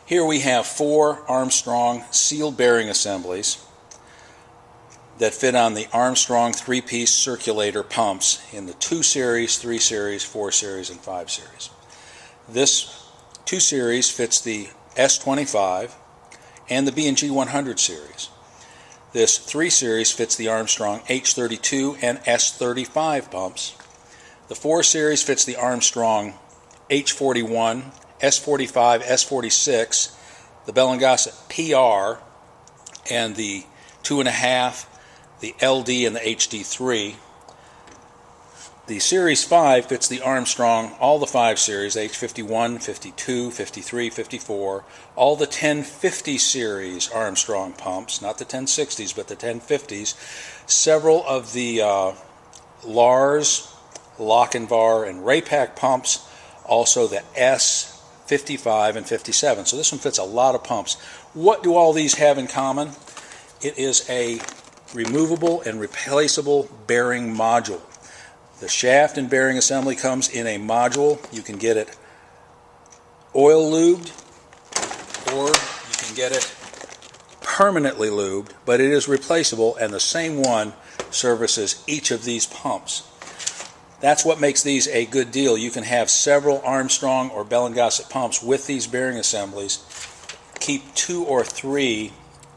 Here we have 4 Armstrong seal bearing assemblies that fit on the Armstrong 3-piece circulator pumps in the 2 series, 3 series, 4 series, and 5 series. This 2 series fits the S25 and the B&G 100 series. This 3 series fits the Armstrong H32 and S35 pumps. The 4 series fits the Armstrong H41, S45, S46, the Bell Gossett PR, and the 2.5, the LD, and the HD3. The Series 5 fits the Armstrong, all the 5 series, H51, 52, 53, 54, all the 1050 series Armstrong pumps, not the 1060s, but the 1050s, several of the Laars Lochinvar and Raypak pumps, also the S55 and 57. So this one fits a lot of pumps. What do all these have in common? It is a removable and replaceable bearing module. The shaft and bearing assembly comes in a module. You can get it oil lubed or you can get it permanently lubed, but it is replaceable, and the same one services each of these pumps. That's what makes these a good deal. You can have several Armstrong or Bell & Gossett pumps with these bearing assemblies, keep 2 or 3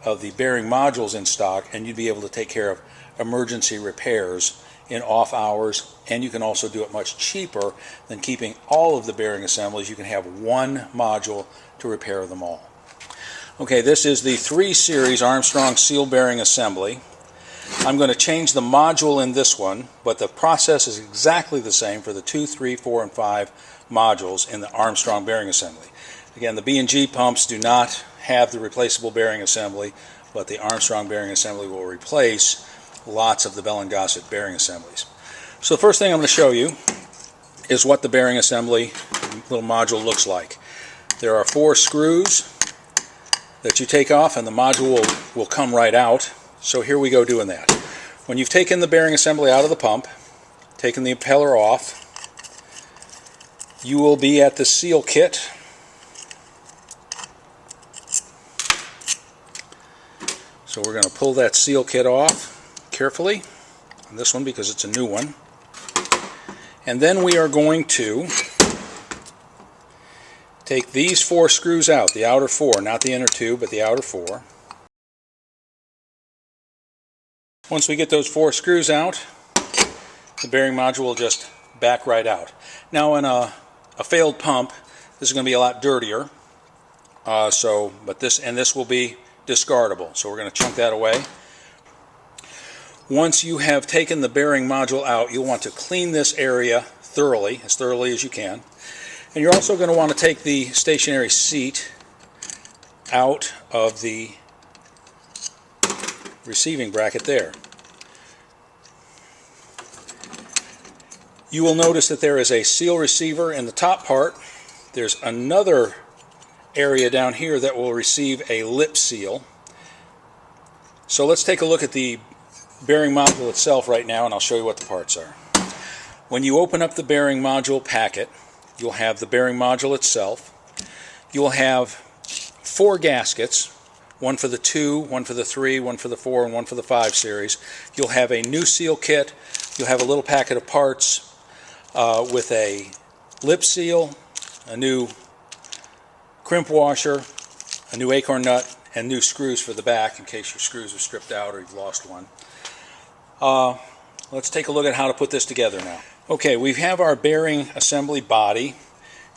of the bearing modules in stock, and you'd be able to take care of emergency repairs in off hours, and you can also do it much cheaper than keeping all of the bearing assemblies. You can have one module to repair them all. Okay, this is the 3 series Armstrong seal bearing assembly. I'm going to change the module in this one, but the process is exactly the same for the 2, 3, 4, and 5 modules in the Armstrong bearing assembly. Again, the B&G pumps do not have the replaceable bearing assembly, but the Armstrong bearing assembly will replace lots of the Bell & Gossett bearing assemblies. So the first thing I'm going to show you is what the bearing assembly little module looks like. There are 4 screws that you take off, and the module will come right out. So here we go doing that. When you've taken the bearing assembly out of the pump, taken the impeller off, you will be at the seal kit. So we're going to pull that seal kit off carefully on this one because it's a new one. And then we are going to take these 4 screws out, the outer 4, not the inner 2, but the outer 4. Once we get those 4 screws out, the bearing module will just back right out. Now in a failed pump, this is going to be a lot dirtier. But this will be discardable. So we're going to chunk that away. Once you have taken the bearing module out, you'll want to clean this area thoroughly, as thoroughly as you can. And you're also going to want to take the stationary seat out of the receiving bracket there. You will notice that there is a seal receiver in the top part. There's another area down here that will receive a lip seal. So let's take a look at the bearing module itself right now, and I'll show you what the parts are. When you open up the bearing module packet, you'll have the bearing module itself. You'll have 4 gaskets, one for the 2, one for the 3, one for the 4, and one for the 5 series. You'll have a new seal kit. You'll have a little packet of parts with a lip seal, a new crimp washer, a new acorn nut, and new screws for the back in case your screws are stripped out or you've lost one. Let's take a look at how to put this together now. Okay, we have our bearing assembly body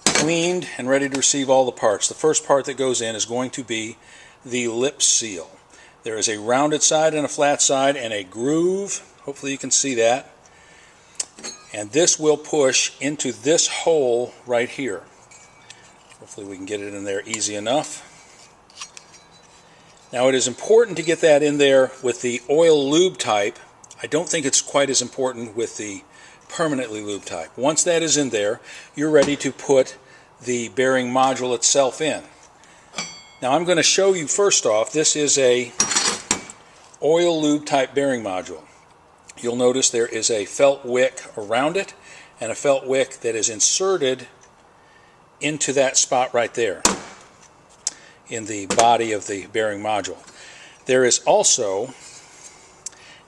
cleaned and ready to receive all the parts. The first part that goes in is going to be the lip seal. There is a rounded side and a flat side and a groove. Hopefully you can see that. And this will push into this hole right here. Hopefully we can get it in there easy enough. Now it is important to get that in there with the oil lube type. I don't think it's quite as important with the permanently lube type. Once that is in there, you're ready to put the bearing module itself in. Now I'm going to show you first off, this is a oil lube type bearing module. You'll notice there is a felt wick around it and a felt wick that is inserted into that spot right there. in the body of the bearing module. There is also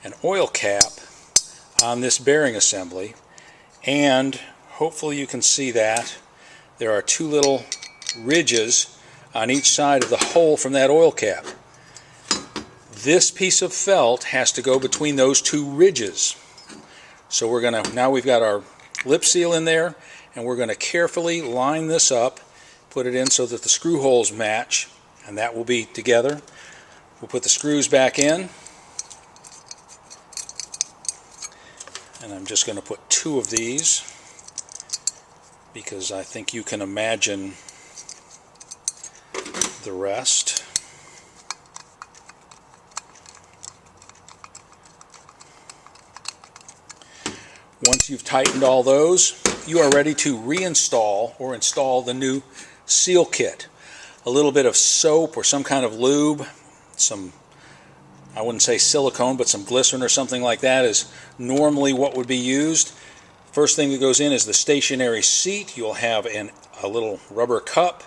an oil cap on this bearing assembly, and hopefully you can see that there are two little ridges on each side of the hole from that oil cap. This piece of felt has to go between those two ridges. So we're going to, now we've got our lip seal in there, and we're going to carefully line this up, put it in so that the screw holes match, and that will be together. We'll put the screws back in, and I'm just going to put two of these because I think you can imagine the rest. Once you've tightened all those, you are ready to reinstall or install the new seal kit. A little bit of soap or some kind of lube, some, I wouldn't say silicone, but some glycerin or something like that is normally what would be used. First thing that goes in is the stationary seat. You'll have a little rubber cup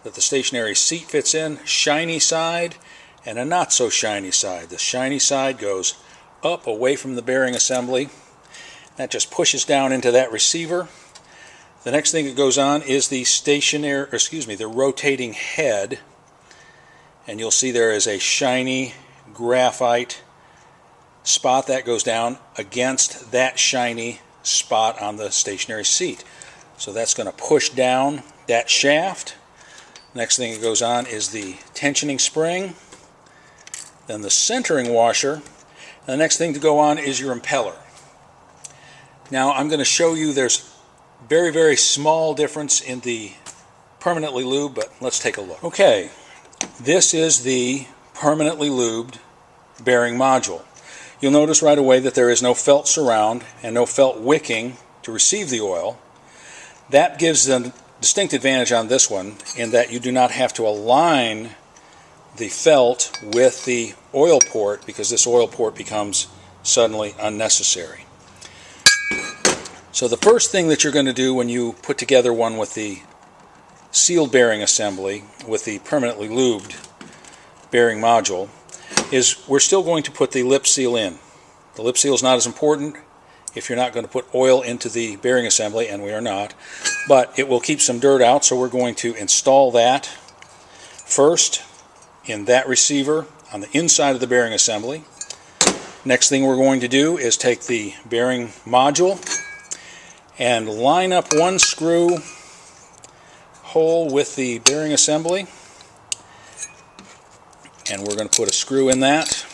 that the stationary seat fits in, shiny side and a not so shiny side. The shiny side goes up away from the bearing assembly. That just pushes down into that receiver. The next thing that goes on is the the rotating head, and you'll see there is a shiny graphite spot that goes down against that shiny spot on the stationary seat. So that's going to push down that shaft. Next thing that goes on is the tensioning spring, then the centering washer, and the next thing to go on is your impeller. Now I'm going to show you there's very, very small difference in the permanently lubed, but let's take a look. Okay, this is the permanently lubed bearing module. You'll notice right away that there is no felt surround and no felt wicking to receive the oil. That gives a distinct advantage on this one in that you do not have to align the felt with the oil port, because this oil port becomes suddenly unnecessary. So the first thing that you're going to do when you put together one with the sealed bearing assembly with the permanently lubed bearing module is we're still going to put the lip seal in. The lip seal is not as important if you're not going to put oil into the bearing assembly, and we are not, but it will keep some dirt out, so we're going to install that first in that receiver on the inside of the bearing assembly. Next thing we're going to do is take the bearing module and line up one screw hole with the bearing assembly, and we're going to put a screw in that.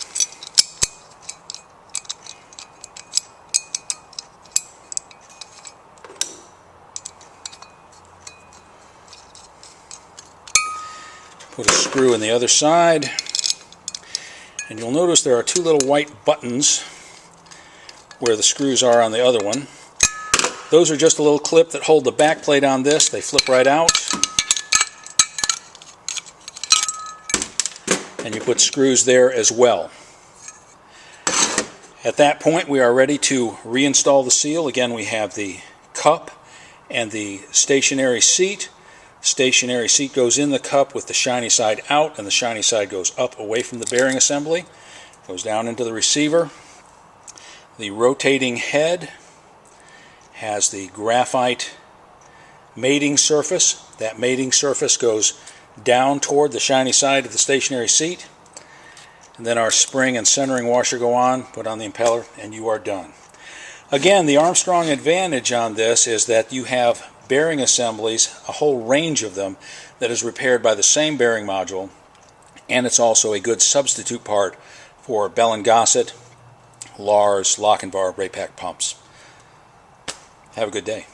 Put a screw in the other side, and you'll notice there are two little white buttons where the screws are on the other one. Those are just a little clip that hold the back plate on this. They flip right out, and you put screws there as well. At that point we are ready to reinstall the seal. Again, we have the cup and the stationary seat. Stationary seat goes in the cup with the shiny side out, and the shiny side goes up away from the bearing assembly, goes down into the receiver. The rotating head has the graphite mating surface. That mating surface goes down toward the shiny side of the stationary seat, and then our spring and centering washer go on, put on the impeller, and you are done. Again, the Armstrong advantage on this is that you have bearing assemblies, a whole range of them, that is repaired by the same bearing module, and it's also a good substitute part for Bell & Gossett, Laars Lochinvar Raypak pumps. Have a good day.